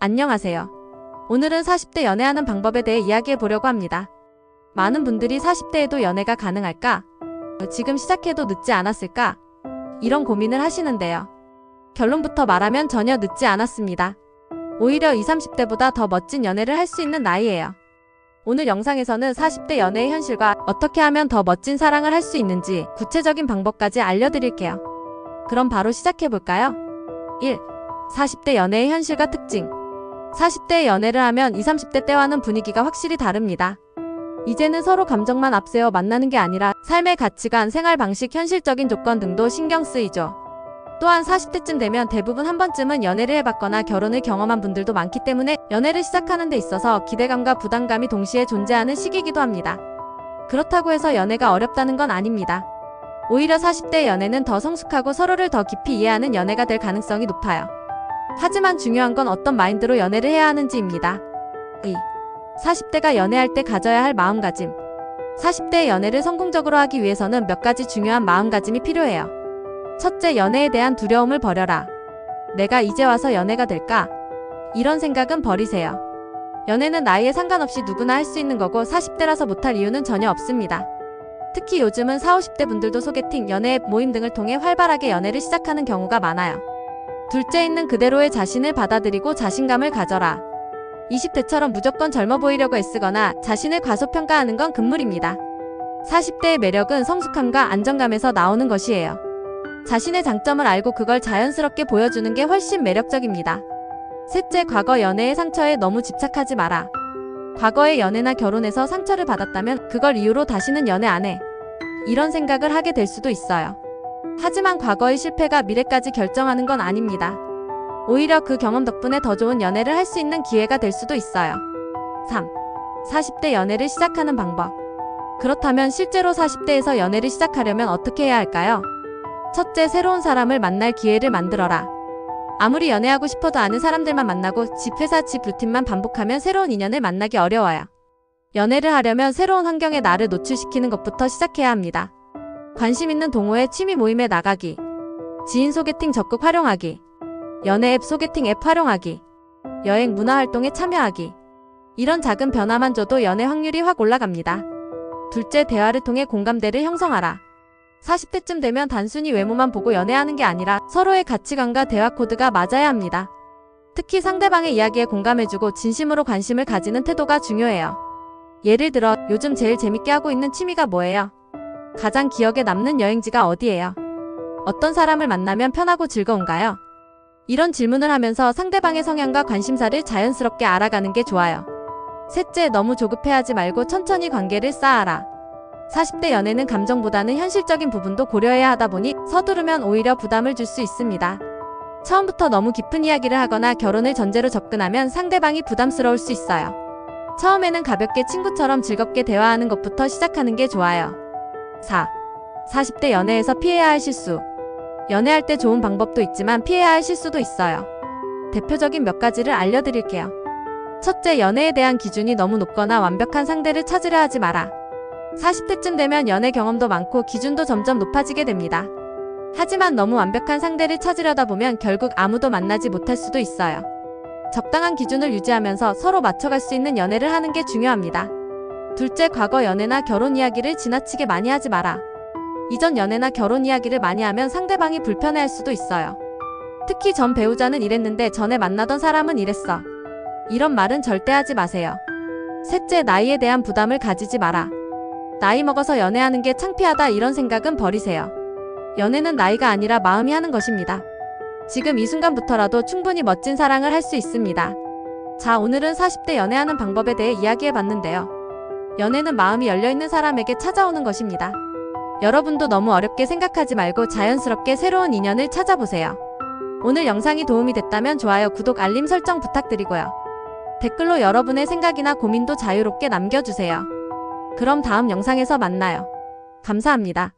안녕하세요. 오늘은 40대 연애하는 방법에 대해 이야기해 보려고 합니다. 많은 분들이 40대에도 연애가 가능할까? 지금 시작해도 늦지 않았을까? 이런 고민을 하시는데요. 결론부터 말하면 전혀 늦지 않았습니다. 오히려 20, 30대보다 더 멋진 연애를 할 수 있는 나이예요. 오늘 영상에서는 40대 연애의 현실과 어떻게 하면 더 멋진 사랑을 할 수 있는지 구체적인 방법까지 알려드릴게요. 그럼 바로 시작해볼까요? 1. 40대 연애의 현실과 특징. 40대의 연애를 하면 20, 30대 때와는 분위기가 확실히 다릅니다. 이제는 서로 감정만 앞세워 만나는 게 아니라 삶의 가치관, 생활 방식, 현실적인 조건 등도 신경 쓰이죠. 또한 40대쯤 되면 대부분 한 번쯤은 연애를 해봤거나 결혼을 경험한 분들도 많기 때문에 연애를 시작하는 데 있어서 기대감과 부담감이 동시에 존재하는 시기이기도 합니다. 그렇다고 해서 연애가 어렵다는 건 아닙니다. 오히려 40대의 연애는 더 성숙하고 서로를 더 깊이 이해하는 연애가 될 가능성이 높아요. 하지만 중요한 건 어떤 마인드로 연애를 해야 하는지입니다. 2. 40대가 연애할 때 가져야 할 마음가짐. 40대의 연애를 성공적으로 하기 위해서는 몇 가지 중요한 마음가짐이 필요해요. 첫째, 연애에 대한 두려움을 버려라. 내가 이제 와서 연애가 될까? 이런 생각은 버리세요. 연애는 나이에 상관없이 누구나 할 수 있는 거고 40대라서 못할 이유는 전혀 없습니다. 특히 요즘은 40, 50대 분들도 소개팅, 연애 앱, 모임 등을 통해 활발하게 연애를 시작하는 경우가 많아요. 둘째, 있는 그대로의 자신을 받아들이고 자신감을 가져라. 20대처럼 무조건 젊어 보이려고 애쓰거나 자신을 과소평가하는 건 금물입니다. 40대의 매력은 성숙함과 안정감에서 나오는 것이에요. 자신의 장점을 알고 그걸 자연스럽게 보여주는 게 훨씬 매력적입니다. 셋째, 과거 연애의 상처에 너무 집착하지 마라. 과거의 연애나 결혼에서 상처를 받았다면 그걸 이유로 다시는 연애 안 해. 이런 생각을 하게 될 수도 있어요. 하지만 과거의 실패가 미래까지 결정하는 건 아닙니다. 오히려 그 경험 덕분에 더 좋은 연애를 할 수 있는 기회가 될 수도 있어요. 3. 40대 연애를 시작하는 방법. 그렇다면 실제로 40대에서 연애를 시작하려면 어떻게 해야 할까요? 첫째, 새로운 사람을 만날 기회를 만들어라. 아무리 연애하고 싶어도 아는 사람들만 만나고 집 회사 집 루틴만 반복하면 새로운 인연을 만나기 어려워요. 연애를 하려면 새로운 환경에 나를 노출시키는 것부터 시작해야 합니다. 관심 있는 동호회, 취미 모임에 나가기, 지인 소개팅 적극 활용하기, 연애 앱, 소개팅 앱 활용하기, 여행, 문화활동에 참여하기. 이런 작은 변화만 줘도 연애 확률이 확 올라갑니다. 둘째, 대화를 통해 공감대를 형성하라. 40대쯤 되면 단순히 외모만 보고 연애하는 게 아니라 서로의 가치관과 대화 코드가 맞아야 합니다. 특히 상대방의 이야기에 공감해주고 진심으로 관심을 가지는 태도가 중요해요. 예를 들어, 요즘 제일 재밌게 하고 있는 취미가 뭐예요? 가장 기억에 남는 여행지가 어디예요? 어떤 사람을 만나면 편하고 즐거운가요? 이런 질문을 하면서 상대방의 성향과 관심사를 자연스럽게 알아가는 게 좋아요. 셋째, 너무 조급해하지 말고 천천히 관계를 쌓아라. 40대 연애는 감정보다는 현실적인 부분도 고려해야 하다 보니 서두르면 오히려 부담을 줄 수 있습니다. 처음부터 너무 깊은 이야기를 하거나 결혼을 전제로 접근하면 상대방이 부담스러울 수 있어요. 처음에는 가볍게 친구처럼 즐겁게 대화하는 것부터 시작하는 게 좋아요. 4. 40대 연애에서 피해야 할 실수. 연애할 때 좋은 방법도 있지만 피해야 할 실수도 있어요. 대표적인 몇 가지를 알려드릴게요. 첫째, 연애에 대한 기준이 너무 높거나 완벽한 상대를 찾으려 하지 마라. 40대쯤 되면 연애 경험도 많고 기준도 점점 높아지게 됩니다. 하지만 너무 완벽한 상대를 찾으려다 보면 결국 아무도 만나지 못할 수도 있어요. 적당한 기준을 유지하면서 서로 맞춰갈 수 있는 연애를 하는 게 중요합니다. 둘째, 과거 연애나 결혼 이야기를 지나치게 많이 하지 마라. 이전 연애나 결혼 이야기를 많이 하면 상대방이 불편해할 수도 있어요. 특히 전 배우자는 이랬는데 전에 만나던 사람은 이랬어. 이런 말은 절대 하지 마세요. 셋째, 나이에 대한 부담을 가지지 마라. 나이 먹어서 연애하는 게 창피하다, 이런 생각은 버리세요. 연애는 나이가 아니라 마음이 하는 것입니다. 지금 이 순간부터라도 충분히 멋진 사랑을 할 수 있습니다. 자, 오늘은 40대 연애하는 방법에 대해 이야기해봤는데요. 연애는 마음이 열려있는 사람에게 찾아오는 것입니다. 여러분도 너무 어렵게 생각하지 말고 자연스럽게 새로운 인연을 찾아보세요. 오늘 영상이 도움이 됐다면 좋아요, 구독, 알림 설정 부탁드리고요. 댓글로 여러분의 생각이나 고민도 자유롭게 남겨주세요. 그럼 다음 영상에서 만나요. 감사합니다.